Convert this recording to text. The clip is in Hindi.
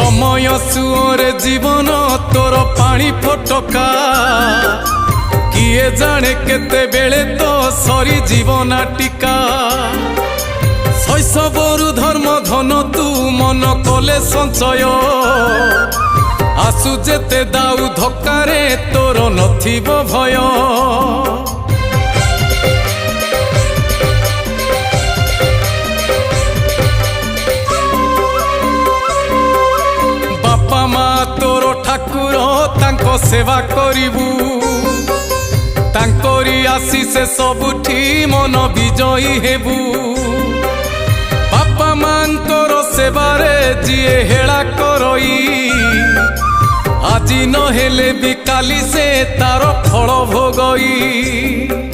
समय सुओरे जीवन तोर पानी फटका किए जाने केते बेले तो सरी जीवन टीका शैशवरु धर्म धन तू मन कले संचय आसु जेते दाऊ धक्कारे तोर नथिब भय बापा माँ तोर ठाकुर तांको सेवा करिबू तांकोरी आशीष सबुठी मन विजयी हेबू बापा मांकर सेवारे जीए हेला करई আজি नहेले भी काली से तार फल भोगई।